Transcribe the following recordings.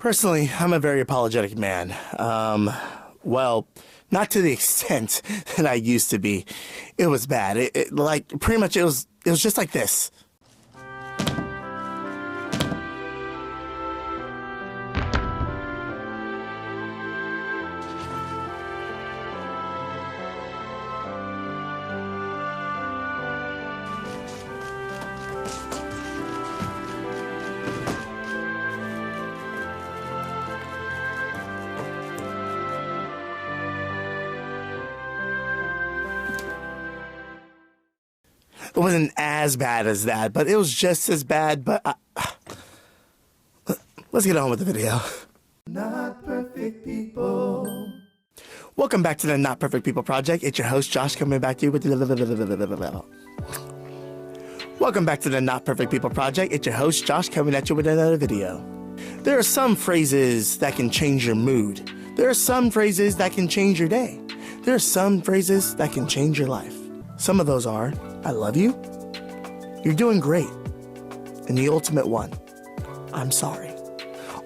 Personally, I'm a very apologetic man. Well, not to the extent that I used to be. It was bad. Like pretty much it was just like this. It wasn't as bad as that, but it was just as bad, but let's get on with the video. Not perfect people. Welcome back to the Not Perfect People Project. It's your host, Josh, coming back to you with Welcome back to the Not Perfect People Project. It's your host, Josh, coming at you with another video. There are some phrases that can change your mood. There are some phrases that can change your day. There are some phrases that can change your life. Some of those are, I love you, you're doing great, and the ultimate one, I'm sorry.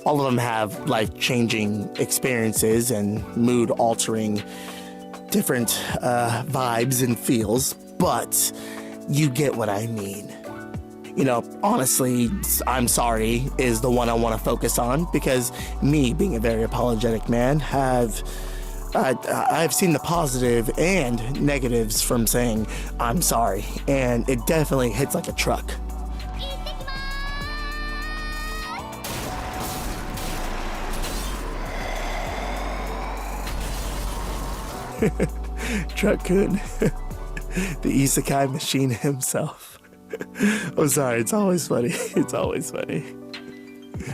All of them have life-changing experiences and mood-altering different vibes and feels, but you get what I mean. You know, honestly, I'm sorry is the one I want to focus on because me, being a very apologetic man, I've seen the positive and negatives from saying I'm sorry, and it definitely hits like a truck. Truck-kun, the isekai machine himself. I'm sorry, it's always funny. It's always funny.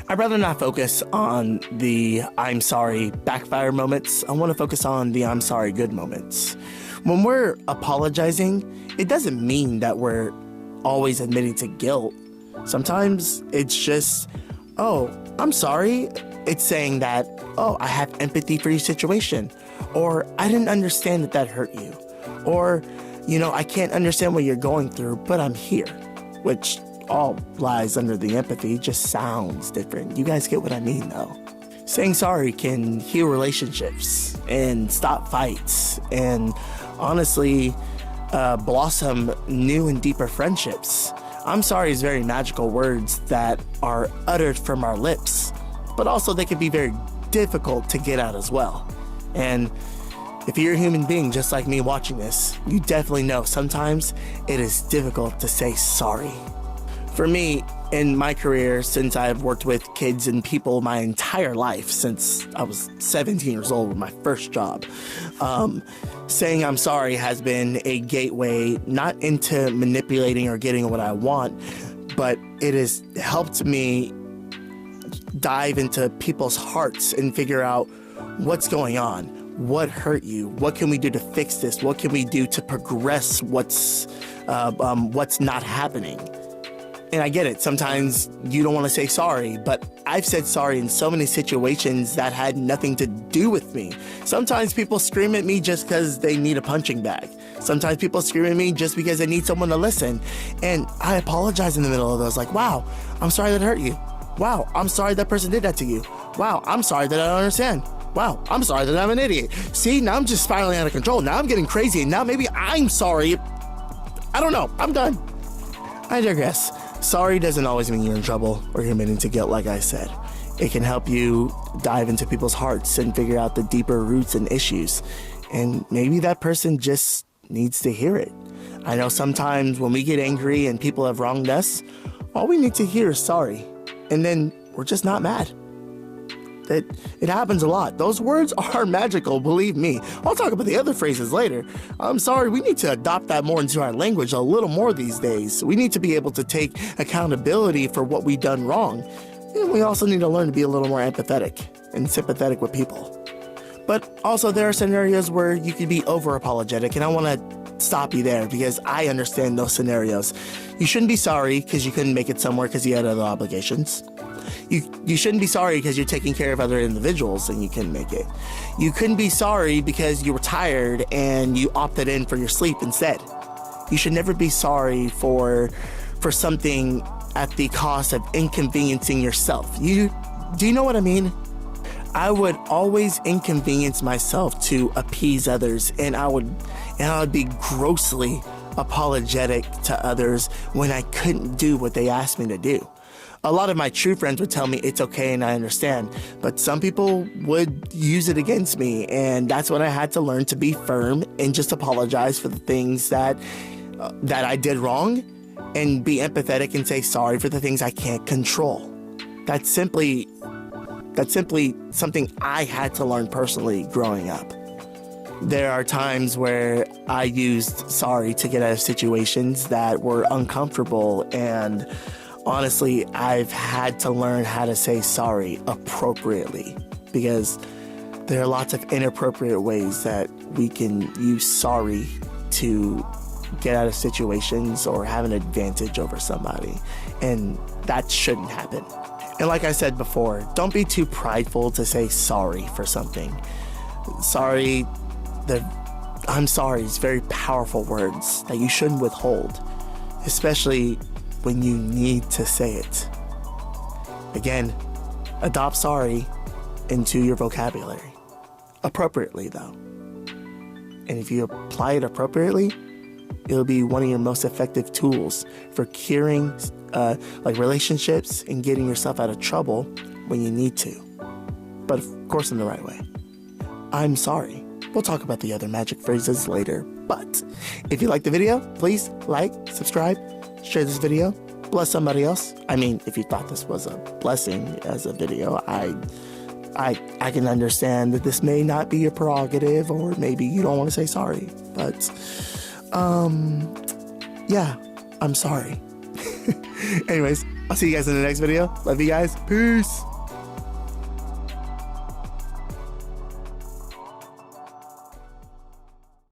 I'd rather not focus on the I'm sorry backfire moments. I want to focus on the I'm sorry good moments. When we're apologizing, it doesn't mean that we're always admitting to guilt. Sometimes it's just, oh, I'm sorry. It's saying that, oh, I have empathy for your situation. Or I didn't understand that hurt you. Or, you know, I can't understand what you're going through, but I'm here. Which all lies under the empathy, just sounds different. You guys get what I mean, though. Saying sorry can heal relationships and stop fights and honestly blossom new and deeper friendships. I'm sorry is very magical words that are uttered from our lips, but also they can be very difficult to get out as well. And if you're a human being just like me watching this, you definitely know sometimes it is difficult to say sorry. For me, in my career, since I've worked with kids and people my entire life, since I was 17 years old with my first job, saying I'm sorry has been a gateway, not into manipulating or getting what I want, but it has helped me dive into people's hearts and figure out what's going on. What hurt you? What can we do to fix this? What can we do to progress what's not happening? And I get it. Sometimes you don't want to say sorry, but I've said sorry in so many situations that had nothing to do with me. Sometimes people scream at me just because they need a punching bag. Sometimes people scream at me just because they need someone to listen. And I apologize in the middle of those, like, wow, I'm sorry that hurt you. Wow, I'm sorry that person did that to you. Wow, I'm sorry that I don't understand. Wow, I'm sorry that I'm an idiot. See, now I'm just spiraling out of control. Now I'm getting crazy, and now maybe I'm sorry. I don't know. I'm done. I digress. Sorry doesn't always mean you're in trouble or you're admitting to guilt, like I said. It can help you dive into people's hearts and figure out the deeper roots and issues. And maybe that person just needs to hear it. I know sometimes when we get angry and people have wronged us, all we need to hear is sorry. And then we're just not mad. It happens a lot. Those words are magical, believe me. I'll talk about the other phrases later. I'm sorry, we need to adopt that more into our language a little more these days. We need to be able to take accountability for what we've done wrong. And we also need to learn to be a little more empathetic and sympathetic with people. But also there are scenarios where you could be over-apologetic, and I want to stop you there because I understand those scenarios. You shouldn't be sorry because you couldn't make it somewhere because you had other obligations. You shouldn't be sorry because you're taking care of other individuals and you couldn't make it. You couldn't be sorry because you were tired and you opted in for your sleep instead. You should never be sorry for something at the cost of inconveniencing yourself. You Do you know what I mean? I would always inconvenience myself to appease others, and I would be grossly apologetic to others when I couldn't do what they asked me to do. A lot of my true friends would tell me it's okay and I understand, but some people would use it against me, and that's when I had to learn to be firm and just apologize for the things that I did wrong, and be empathetic and say sorry for the things I can't control. That's simply something I had to learn personally growing up. There are times where I used sorry to get out of situations that were uncomfortable, and honestly, I've had to learn how to say sorry appropriately, because there are lots of inappropriate ways that we can use sorry to get out of situations or have an advantage over somebody, and that shouldn't happen. And like I said before, don't be too prideful to say sorry for something. I'm sorry is very powerful words that you shouldn't withhold, especially when you need to say it. Again, adopt sorry into your vocabulary. Appropriately, though. And if you apply it appropriately, it'll be one of your most effective tools for curing relationships and getting yourself out of trouble when you need to. But of course in the right way. I'm sorry. We'll talk about the other magic phrases later. But if you liked the video, please like, subscribe, share this video, bless somebody else. I mean, if you thought this was a blessing as a video, I can understand that this may not be your prerogative, or maybe you don't want to say sorry. But yeah, I'm sorry. Anyways, I'll see you guys in the next video. Love you guys. Peace.